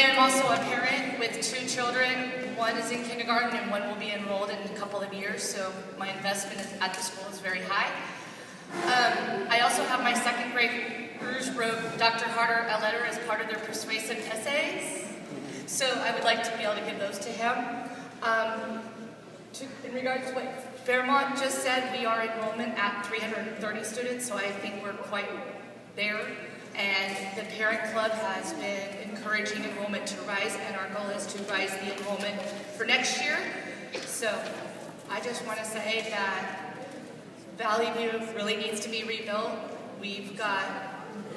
am also a parent with 2 children. One is in kindergarten and one will be enrolled in a couple of years, so my investment at the school is very high. I also have my 2nd graders wrote Dr. Harder a letter as part of their persuasive essays, so I would like to be able to give those to him. In regards to what Fairmont just said, we are enrollment at 330 students, so I think we're quite there. And the parent club has been encouraging enrollment to rise, and our goal is to rise the enrollment for next year. So I just want to say that Valley View really needs to be rebuilt. We've got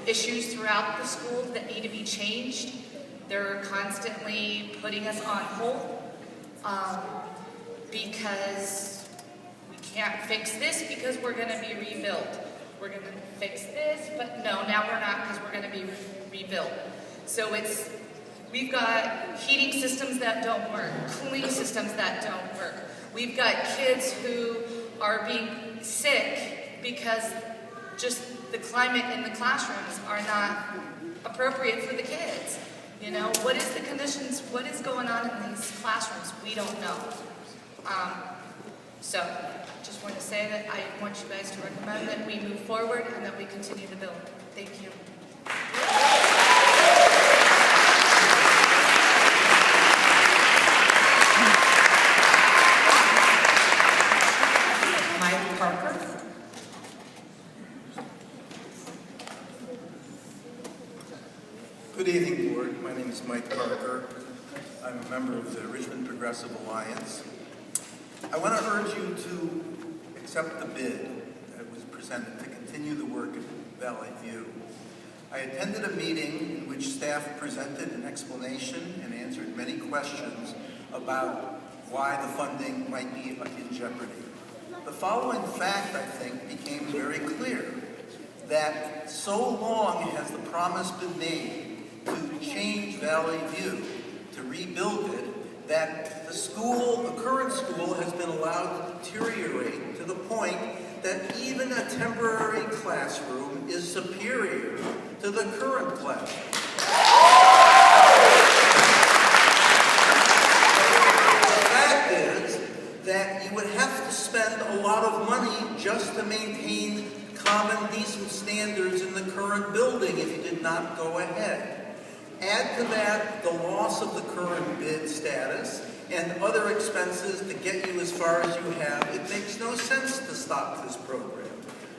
issues throughout the school that need to be changed. They're constantly putting us on hold because we can't fix this because we're going to be rebuilt. We're going to fix this, but no, now we're not because we're going to be rebuilt. So we've got heating systems that don't work, cooling systems that don't work. We've got kids who are being sick because just the climate in the classrooms are not appropriate for the kids. You know, what is the conditions, what is going on in these classrooms? We don't know. So just want to say that I want you guys to recommend that we move forward and that we continue the build. Thank you. Mike Parker. Good evening, Board. My name is Mike Parker. I'm a member of the Richmond Progressive Alliance. I want to urge you to accept the bid that was presented to continue the work at Valley View. I attended a meeting in which staff presented an explanation and answered many questions about why the funding might be in jeopardy. The following fact, I think, became very clear, that so long has the promise been made to change Valley View, to rebuild it, that the current school has been allowed to deteriorate to the point that even a temporary classroom is superior to the current classroom. The fact is that you would have to spend a lot of money just to maintain common decent standards in the current building if you did not go ahead. Add to that the loss of the current bid status and other expenses to get you as far as you have. It makes no sense to stop this program.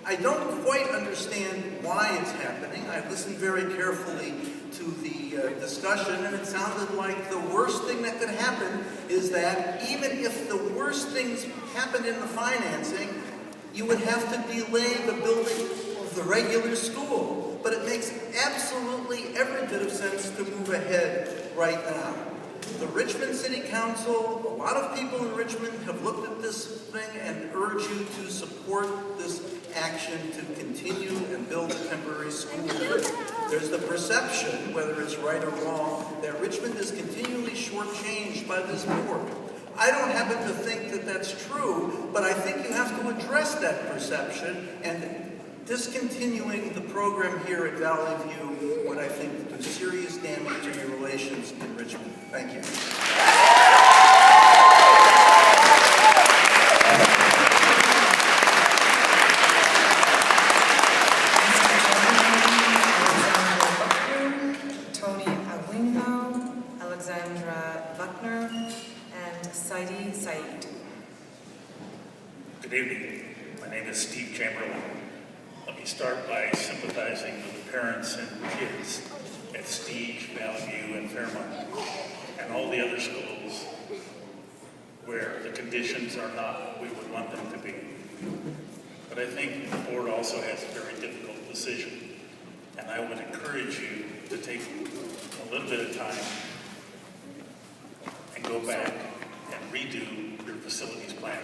I don't quite understand why it's happening. I listened very carefully to the discussion, and it sounded like the worst thing that could happen is that even if the worst things happened in the financing, you would have to delay the building of the regular school. But it makes absolutely every bit of sense to move ahead right now. The Richmond City Council, a lot of people in Richmond have looked at this thing and urge you to support this action to continue and build a temporary school. There's the perception, whether it's right or wrong, that Richmond is continually shortchanged by this board. I don't happen to think that that's true, but I think you have to address that perception, and discontinuing the program here at Valley View would, I think, do serious damage to your relations in Richmond. Thank you. Tony Awingo, Alexandra Buckner, and Saidi Said. Good evening. My name is Steve Chamberlain. Let me start by sympathizing with the parents and kids at Stige, Valley View, and Fairmont, and all the other schools where the conditions are not what we would want them to be. But I think the board also has a very difficult decision, and I would encourage you to take a little bit of time and go back and redo your facilities plan.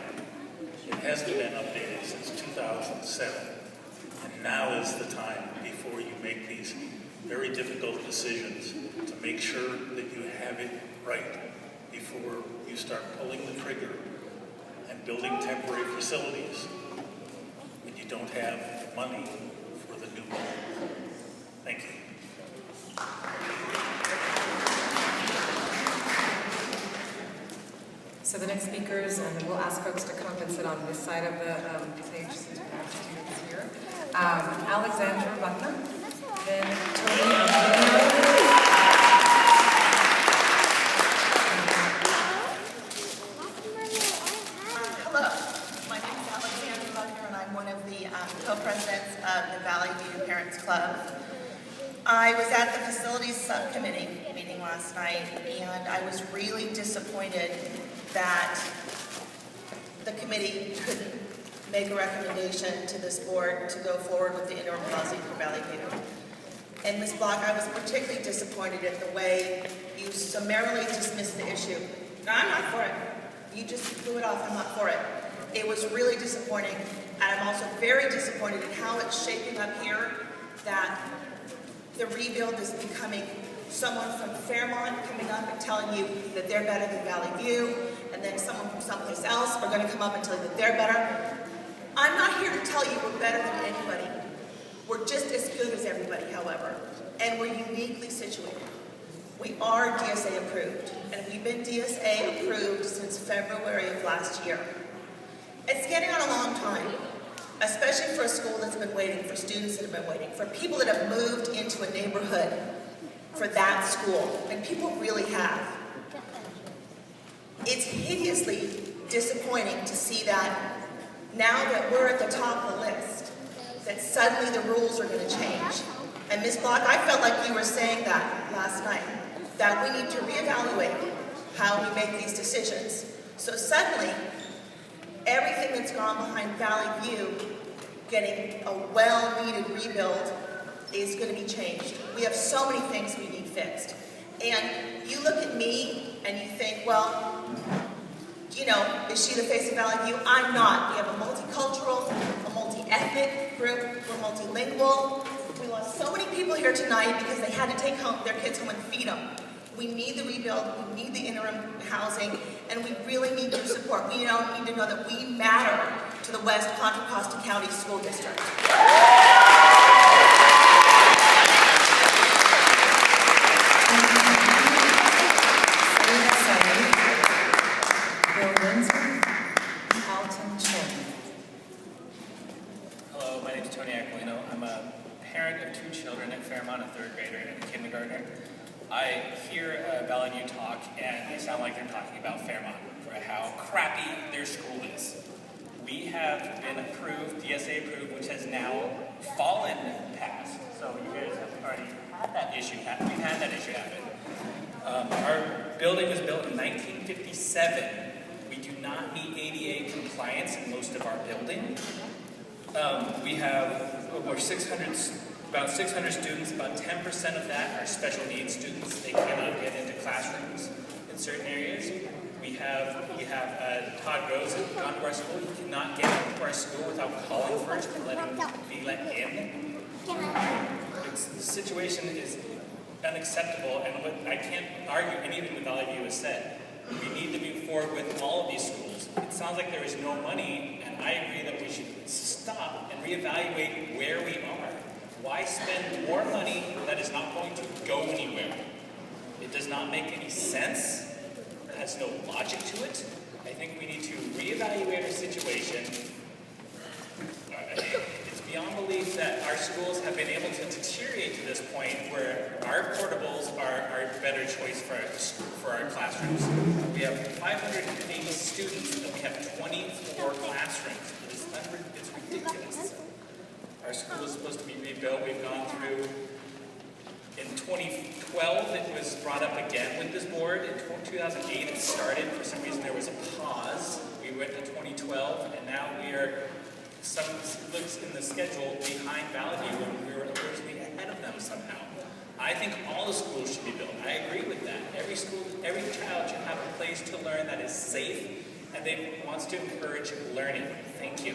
It hasn't been updated since 2007. And now is the time before you make these very difficult decisions to make sure that you have it right before you start pulling the trigger and building temporary facilities when you don't have money for the new one. Thank you. So the next speakers, and we'll ask folks to come up and sit on this side of the stage since we have students here. Alexandra Buckner, then Tony Hello, my name is Alexandra Buckner, and I'm one of the co-presidents of the Valley View Parents Club. I was at the facilities subcommittee meeting last night, and I was really disappointed that the committee couldn't make a recommendation to this board to go forward with the interim housing for Valley View. And Ms. Block, I was particularly disappointed at the way you summarily dismissed the issue. No, I'm not for it. You just blew it off. I'm not for it. It was really disappointing, and I'm also very disappointed in how it's shaping up here, that the rebuild is becoming someone from Fairmont coming up and telling you that they're better than Valley View, and then someone from someplace else are going to come up and tell you that they're better. I'm not here to tell you we're better than anybody. We're just as good as everybody, however, and we're uniquely situated. We are DSA approved, and we've been DSA approved since February of last year. It's getting on a long time, especially for a school that's been waiting, for students that have been waiting, for people that have moved into a neighborhood for that school, and people really have. It's hideously disappointing to see that now that we're at the top of the list, that suddenly the rules are going to change. And Ms. Block, I felt like you were saying that last night, that we need to reevaluate how we make these decisions. So suddenly, everything that's gone behind Valley View getting a well-needed rebuild is going to be changed. We have so many things we need fixed. And you look at me and you think, well, you know, is she the face of Valley View? I'm not. We have a multicultural, a multi-ethnic group. We're multilingual. We lost so many people here tonight because they had to take their kids home and feed them. We need the rebuild, we need the interim housing, and we really need your support. We need to know that we matter to the West Contra Costa County School District. Hello, my name is Tony Aquilino. I'm a parent of 2 children at Fairmont, a 3rd grader and a kindergartner. I hear Valley View talk, and they sound like they're talking about Fairmont, for how crappy their school is. We have been approved, DSA approved, which has now fallen past. So you guys have already had that issue happen. We've had that issue happen. Our building was built in 1957. We do not meet ADA compliance in most of our building. We have over about 600 students. About 10% of that are special needs students. They cannot get into classrooms in certain areas. We have Todd Rose has gone to our school. He cannot get into our school without calling first and be let in. The situation is unacceptable, and I can't argue anything the Valley View has said. We need to move forward with all of these schools. It sounds like there is no money, and I agree that we should stop and reevaluate where we are. Why spend more money that is not going to go anywhere? It does not make any sense. It has no logic to it. I think we need to reevaluate our situation. It's beyond belief that our schools have been able to deteriorate to this point where our portables are a better choice for our classrooms. We have 580 students, and we have 24 classrooms. It's ridiculous. Our school is supposed to be rebuilt. We've gone through, in 2012, it was brought up again with this board. In 2008, it started. For some reason, there was a pause. We went to 2012, and now we are, looks in the schedule, behind Valley View when we were originally ahead of them somehow. I think all the schools should be built. I agree with that. Every school, every child should have a place to learn that is safe and that wants to encourage learning. Thank you.